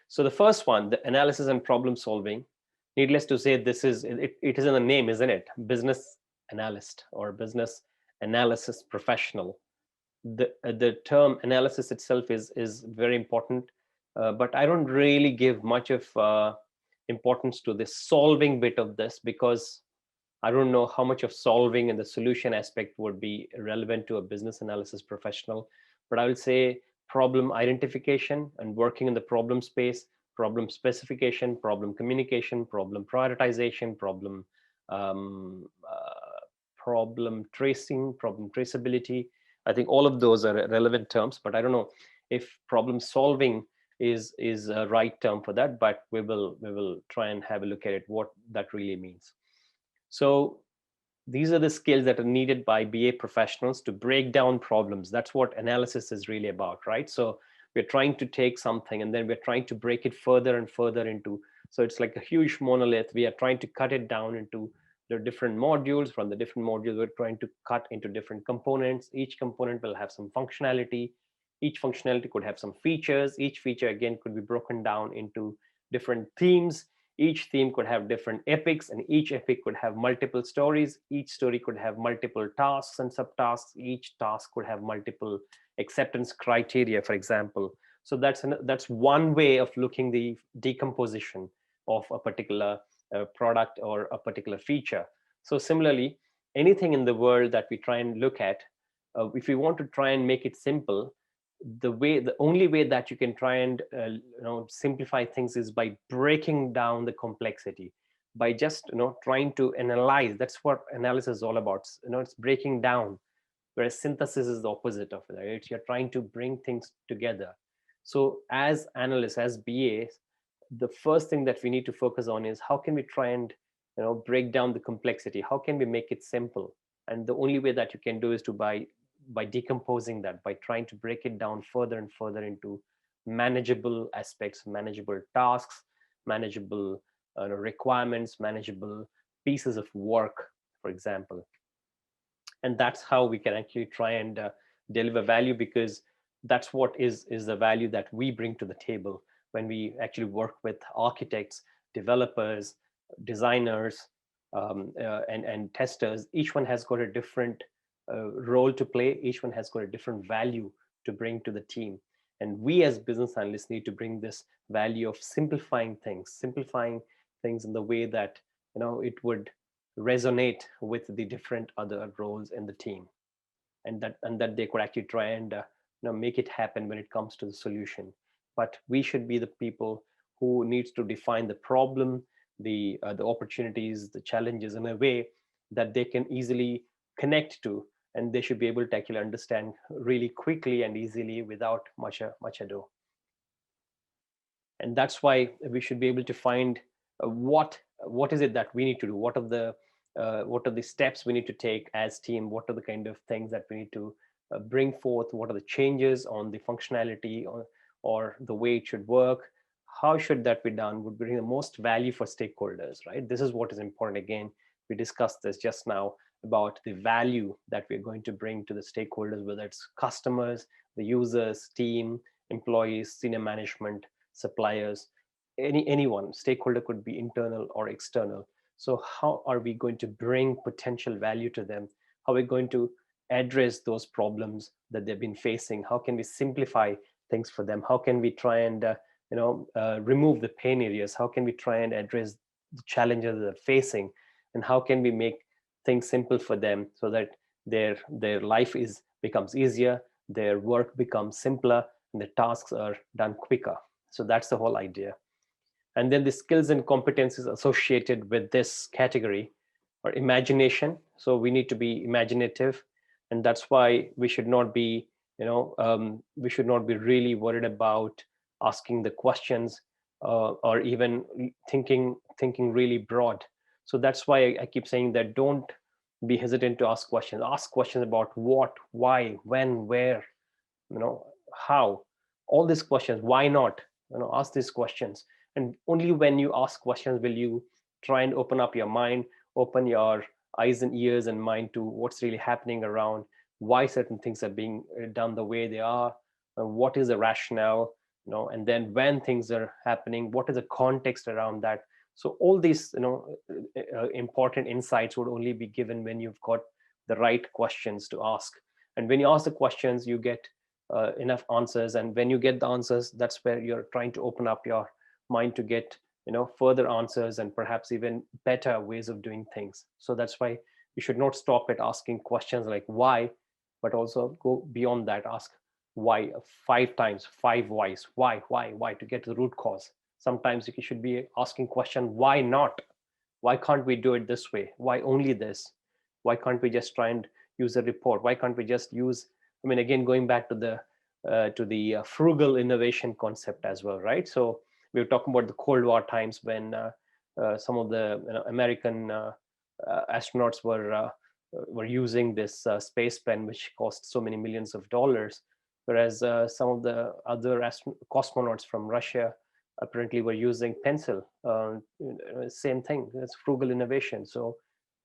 So the first one, the analysis and problem solving, needless to say, this is it is in the name, isn't it? Business analyst or business analysis professional. The term analysis itself is very important, but I don't really give much of importance to the solving bit of this, because I don't know how much of solving and the solution aspect would be relevant to a business analysis professional. But I will say problem identification and working in the problem space, problem specification, problem communication, problem prioritization, um, uh, problem tracing, problem traceability. I think all of those are relevant terms, but I don't know if problem solving is a right term for that. But we will try and have a look at it, what that really means. So these are the skills that are needed by BA professionals to break down problems. That's what analysis is really about, right? So we're trying to take something and then we're trying to break it further and further into, so it's like a huge monolith. We are trying to cut it down into the different modules. From the different modules, we're trying to cut into different components. Each component will have some functionality. Each functionality could have some features. Each feature again could be broken down into different themes. Each theme could have different epics, and each epic could have multiple stories. Each story could have multiple tasks and subtasks. Each task could have multiple acceptance criteria, for example. So that's one way of looking the decomposition of a particular product or a particular feature. So similarly, anything in the world that we try and look at, if we want to try and make it simple, the only way that you can try and simplify things is by breaking down the complexity, by just trying to analyze. That's what analysis is all about. It's breaking down, whereas synthesis is the opposite of it, right? You're trying to bring things together. So as analysts, as BAs, the first thing that we need to focus on is how can we try and break down the complexity, how can we make it simple. And the only way that you can do is to by decomposing that, by trying to break it down further and further into manageable aspects, manageable tasks, manageable requirements, manageable pieces of work, for example. And that's how we can actually try and deliver value, because that's what is the value that we bring to the table when we actually work with architects, developers, designers, and testers. Each one has got a different role to play. Each one has got a different value to bring to the team. And we as business analysts need to bring this value of simplifying things in the way that it would resonate with the different other roles in the team, and that they could actually try and make it happen when it comes to the solution. But we should be the people who needs to define the problem, the opportunities, the challenges in a way that they can easily connect to, and they should be able to actually understand really quickly and easily without much ado. And that's why we should be able to find what is it that we need to do, what are the steps we need to take as team, what are the kind of things that we need to bring forth, what are the changes on the functionality, or the way it should work, how should that be done, would bring the most value for stakeholders, right? This is what is important. Again, we discussed this just now about the value that we're going to bring to the stakeholders, whether it's customers, the users, team, employees, senior management, suppliers, anyone. Stakeholder could be internal or external. So how are we going to bring potential value to them? How are we going to address those problems that they've been facing? How can we simplify things for them? How can we try and remove the pain areas? How can we try and address the challenges they're facing? And how can we make things simple for them so that their life becomes easier, their work becomes simpler, and the tasks are done quicker? So that's the whole idea. And then the skills and competencies associated with this category are imagination. So we need to be imaginative, and that's why we should not be we should not be really worried about asking the questions, or even thinking really broad. So that's why I keep saying that don't be hesitant to ask questions. Ask questions about what, why, when, where, how. All these questions. Why not? Ask these questions. And only when you ask questions will you try and open up your mind, open your eyes and ears and mind to what's really happening around, why certain things are being done the way they are, what is the rationale, and then when things are happening, what is the context around that. So all these important insights would only be given when you've got the right questions to ask. And when you ask the questions, you get enough answers, and when you get the answers, that's where you're trying to open up your mind to get further answers and perhaps even better ways of doing things. So that's why you should not stop at asking questions like why, but also go beyond that. Ask why 5 times, 5 whys. Why, to get to the root cause. Sometimes you should be asking question, why not? Why can't we do it this way? Why only this? Why can't we just try and use a report? Why can't we just use, I mean, again, going back to the frugal innovation concept as well, right? So we were talking about the Cold War times when some of the American astronauts were using this space pen, which cost so many millions of dollars, whereas some of the other cosmonauts from Russia apparently were using pencil. Same thing. It's frugal innovation. So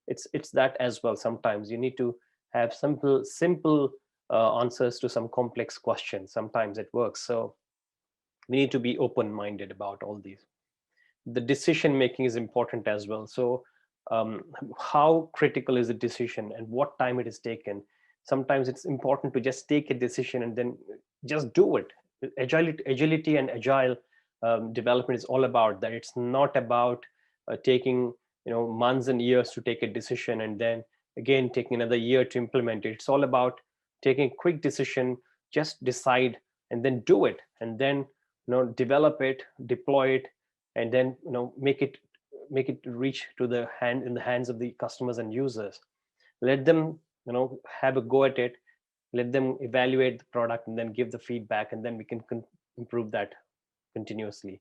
it's that as well. Sometimes you need to have simple answers to some complex questions. Sometimes it works. So we need to be open minded about all these. The decision making is important as well. So um, how critical is the decision and what time it is taken. Sometimes it's important to just take a decision and then just do it. Agility and agile development is all about that. It's not about taking months and years to take a decision and then again taking another year to implement it. It's all about taking a quick decision, just decide and then do it, and then develop it, deploy it, and then make it reach to the hand in the hands of the customers and users. Let them have a go at it, let them evaluate the product and then give the feedback, and then we can improve that continuously.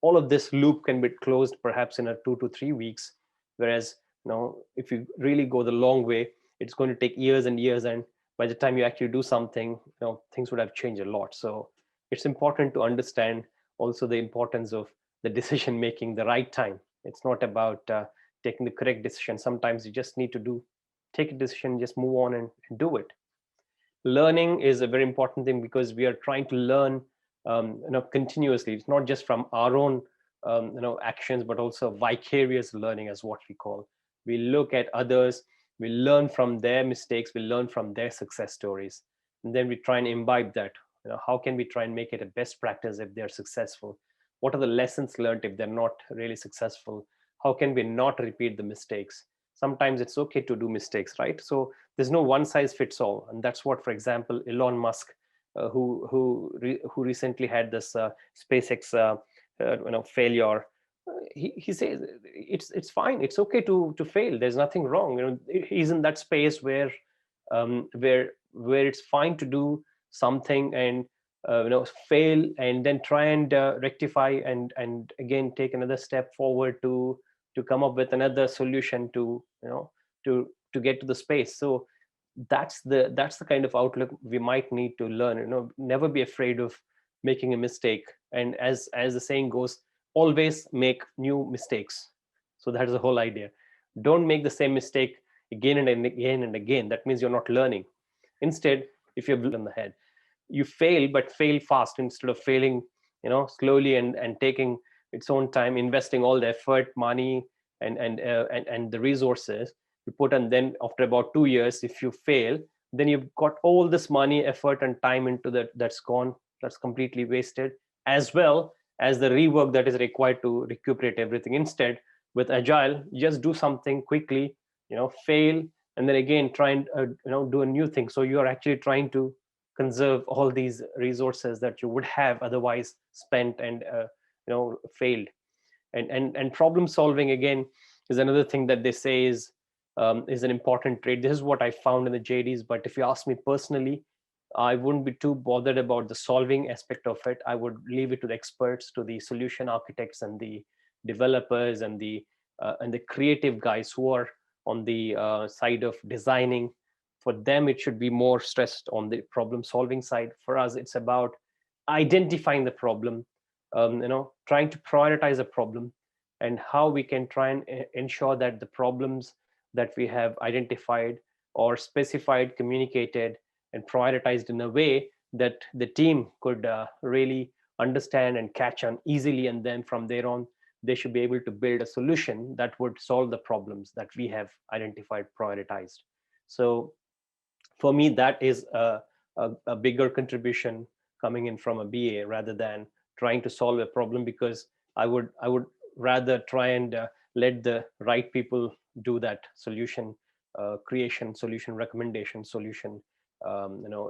All of this loop can be closed perhaps in a 2 to 3 weeks, whereas if you really go the long way, it's going to take years and years, and by the time you actually do something, things would have changed a lot. So it's important to understand also the importance of the decision making the right time. It's not about taking the correct decision. Sometimes you just need to take a decision, just move on and do it. Learning is a very important thing because we are trying to learn continuously. It's not just from our own actions, but also vicarious learning, as what we call. We look at others, we learn from their mistakes, we learn from their success stories, and then we try and imbibe that. How can we try and make it a best practice if they're successful? What are the lessons learned if they're not really successful? How can we not repeat the mistakes? Sometimes it's okay to do mistakes, right? So there's no one size fits all, and that's what, for example, Elon Musk, who recently had this SpaceX failure. He says it's fine, it's okay to fail. There's nothing wrong. He's in that space where it's fine to do something and fail and then try and rectify and again take another step forward to come up with another solution to get to the space. So that's the kind of outlook we might need to learn. Never be afraid of making a mistake, and as the saying goes, always make new mistakes. So that's the whole idea. Don't make the same mistake again and again and again. That means you're not learning. Instead, if you're in the head, you fail, but fail fast instead of failing slowly and taking its own time, investing all the effort, money, and the resources you put. And then after about 2 years, if you fail, then you've got all this money, effort, and time into that's gone, that's completely wasted, as well as the rework that is required to recuperate everything. Instead, with agile, you just do something quickly, fail, and then again try and do a new thing. So you are actually trying to conserve all these resources that you would have otherwise spent and failed. And problem solving again is another thing that they say is an important trait. This is what I found in the JDs, but if you ask me personally, I wouldn't be too bothered about the solving aspect of it. I would leave it to the experts, to the solution architects and the developers and the creative guys who are on the side of designing. For them, it should be more stressed on the problem solving side. For us, it's about identifying the problem, trying to prioritize a problem, and how we can try and ensure that the problems that we have identified or specified, communicated, and prioritized in a way that the team could really understand and catch on easily, and then from there on they should be able to build a solution that would solve the problems that we have identified, prioritized. So for me, that is a bigger contribution coming in from a BA, rather than trying to solve a problem, because I would rather try and let the right people do that solution creation, solution recommendation, solution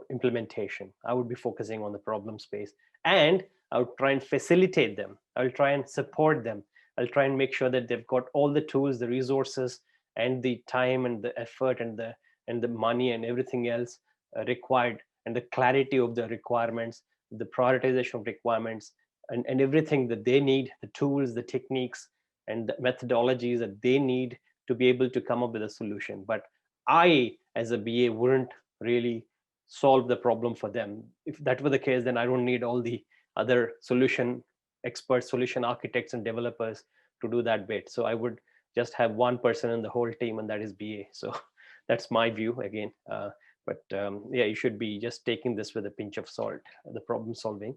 implementation. I would be focusing on the problem space, and I would try and facilitate them. I'll try and support them. I'll try and make sure that they've got all the tools, the resources, and the time and the effort and the money and everything else required, and the clarity of the requirements, the prioritization of requirements, and everything that they need, the tools, the techniques, and the methodologies that they need to be able to come up with a solution. But I, as a BA, wouldn't really solve the problem for them. If that were the case, then I don't need all the other solution experts, solution architects, and developers to do that bit. So I would just have one person in the whole team, and that is BA. So that's my view again. But yeah, you should be just taking this with a pinch of salt, the problem solving.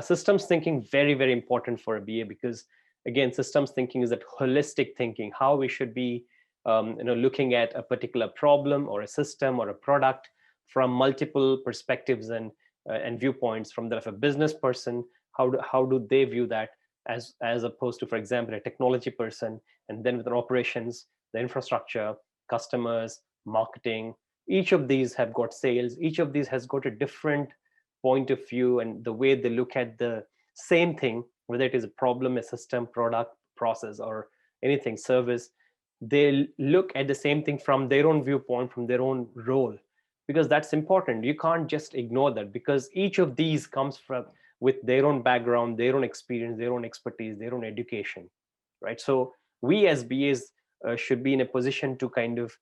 Systems thinking, very, very important for a BA, because again, systems thinking is that holistic thinking, how we should be looking at a particular problem or a system or a product from multiple perspectives and viewpoints. From that of a business person, how do they view that, as opposed to, for example, a technology person, and then with their operations, the infrastructure, customers, marketing. Each of these have got sales. Each of these has got a different point of view, and the way they look at the same thing, whether it is a problem, a system, product, process, or anything, service, they look at the same thing from their own viewpoint, from their own role, because that's important. You can't just ignore that, because each of these comes from with their own background, their own experience, their own expertise, their own education, right? So we as BAs should be in a position to kind of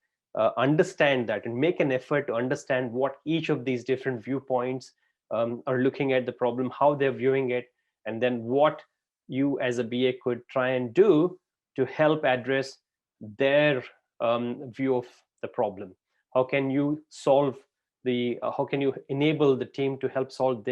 understand that and make an effort to understand what each of these different viewpoints are looking at the problem, how they're viewing it, and then what you as a BA could try and do to help address their view of the problem. How can you solve how can you enable the team to help solve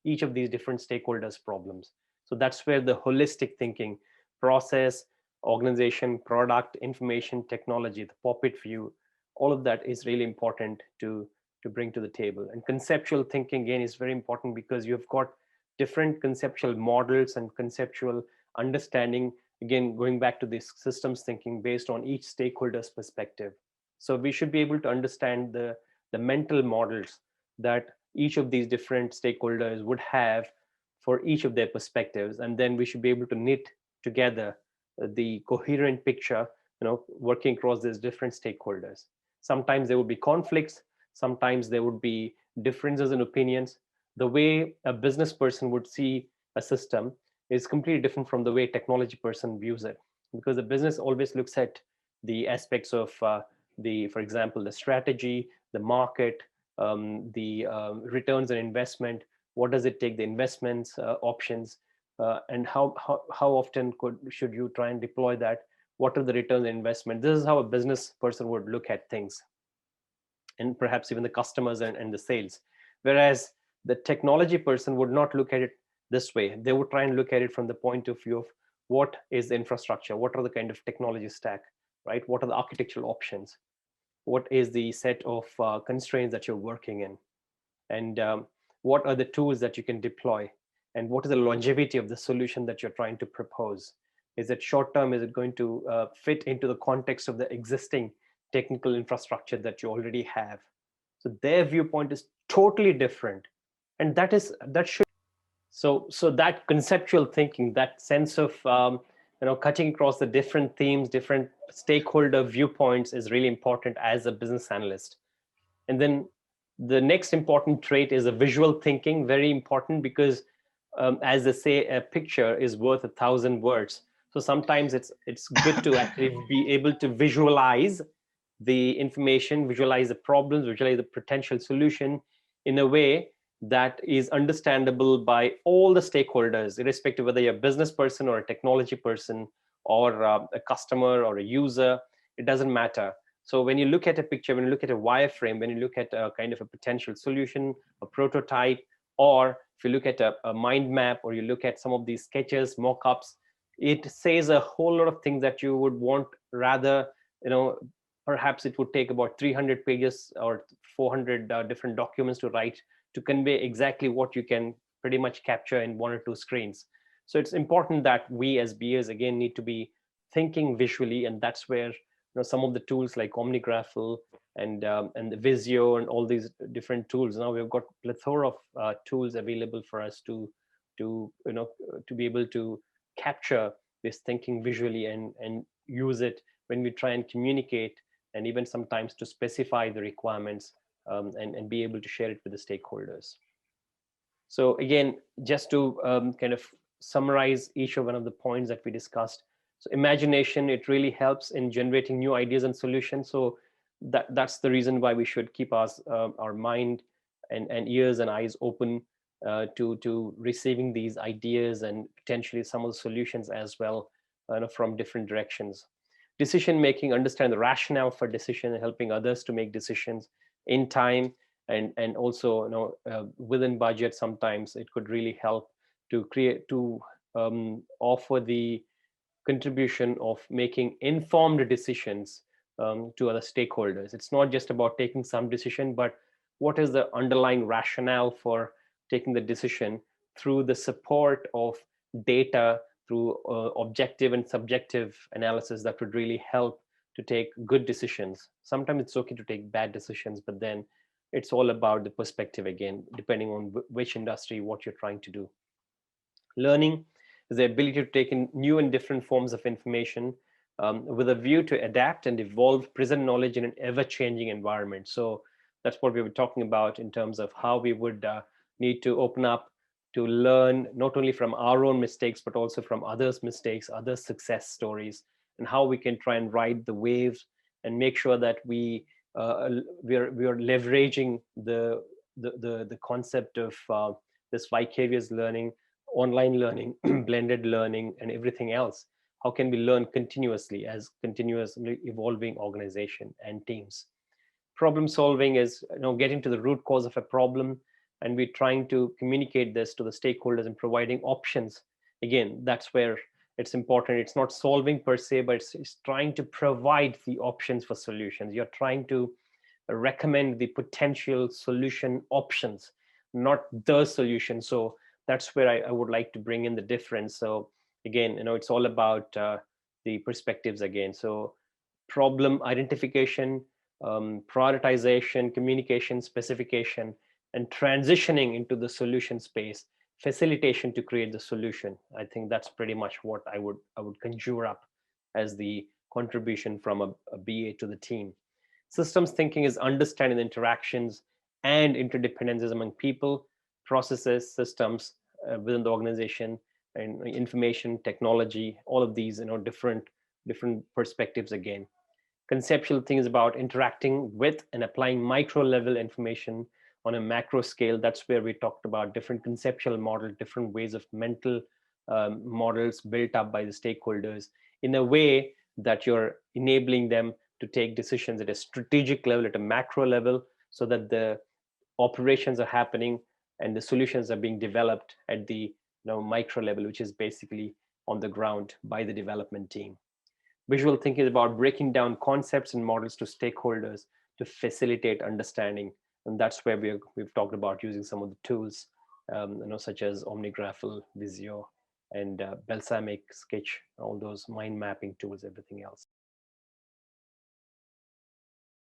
each of these different stakeholders' problems? So that's where the holistic thinking, process, organization, product, information, technology, the POPIT view, all of that is really important to bring to the table. And conceptual thinking, again, is very important, because you've got different conceptual models and conceptual understanding, again, going back to this systems thinking based on each stakeholder's perspective. So we should be able to understand the mental models that each of these different stakeholders would have for each of their perspectives, and then we should be able to knit together the coherent picture, working across these different stakeholders. Sometimes there would be conflicts, sometimes there would be differences in opinions. The way a business person would see a system is completely different from the way a technology person views it, because the business always looks at the aspects of for example, the strategy, the market, the returns on investment. What does it take, the investments options, and how often should you try and deploy that? What are the returns on investment? This is how a business person would look at things, and perhaps even the customers and the sales. Whereas the technology person would not look at it this way. They would try and look at it from the point of view of what is the infrastructure, what are the kind of technology stack, right? What are the architectural options? What is the set of constraints that you're working in? And what are the tools that you can deploy? And what is the longevity of the solution that you're trying to propose? Is it short term? Is it going to fit into the context of the existing technical infrastructure that you already have? So their viewpoint is totally different, and that should. So that conceptual thinking, that sense of cutting across the different themes, different stakeholder viewpoints, is really important as a business analyst. And then the next important trait is a visual thinking, very important, because as they say, a picture is worth 1,000 words. So sometimes it's good to actually be able to visualize the information, visualize the problems, visualize the potential solution in a way that is understandable by all the stakeholders, irrespective of whether you're a business person or a technology person or a customer or a user. It doesn't matter. So when you look at a picture, when you look at a wireframe, when you look at a kind of a potential solution, a prototype, Or if you look at a mind map, or you look at some of these sketches, mock-ups, it says a whole lot of things that you would want. Rather, perhaps it would take about 300 pages or 400 different documents to write, to convey exactly what you can pretty much capture in one or two screens. So it's important that we as BAs again need to be thinking visually, and that's where some of the tools like OmniGraffle and the Visio and all these different tools. Now we've got plethora of tools available for us to be able to capture this thinking visually and use it when we try and communicate, and even sometimes to specify the requirements, and be able to share it with the stakeholders. So again, just to kind of summarize each of one of the points that we discussed. So imagination, it really helps in generating new ideas and solutions. So that's the reason why we should keep our mind and ears and eyes open to receiving these ideas and potentially some of the solutions as well, from different directions. Decision making, understand the rationale for decision, helping others to make decisions in time, and also within budget. Sometimes it could really help to offer the contribution of making informed decisions to other stakeholders. It's not just about taking some decision, but what is the underlying rationale for taking the decision, through the support of data, through objective and subjective analysis that would really help to take good decisions. Sometimes it's okay to take bad decisions, but then it's all about the perspective again, depending on which industry, what you're trying to do. Learning is the ability to take in new and different forms of information, with a view to adapt and evolve present knowledge in an ever-changing environment. So that's what we were talking about in terms of how we would need to open up to learn, not only from our own mistakes, but also from others' mistakes, others' success stories, and how we can try and ride the waves and make sure that we are leveraging the concept of this vicarious learning, online learning, blended learning, and everything else. How can we learn continuously as continuously evolving organization and teams? Problem solving is getting to the root cause of a problem, and we're trying to communicate this to the stakeholders and providing options. Again, that's where it's important. It's not solving per se, but it's trying to provide the options for solutions. You're trying to recommend the potential solution options, not the solution. So that's where I would like to bring in the difference. So again, it's all about the perspectives again. So problem identification, prioritization, communication, specification, and transitioning into the solution space, facilitation to create the solution. I think that's pretty much what I would conjure up as the contribution from a BA to the team. Systems thinking is understanding the interactions and interdependencies among people, processes, systems within the organization, and information technology. All of these, different perspectives again. Conceptual thing is about interacting with and applying micro level information on a macro scale. That's where we talked about different conceptual models, different ways of mental models built up by the stakeholders in a way that you're enabling them to take decisions at a strategic level, at a macro level, so that the operations are happening and the solutions are being developed at the micro level, which is basically on the ground by the development team. Visual thinking is about breaking down concepts and models to stakeholders to facilitate understanding. And that's where we've talked about using some of the tools, such as OmniGraffle, Visio, and Balsamic, Sketch, all those mind mapping tools, everything else.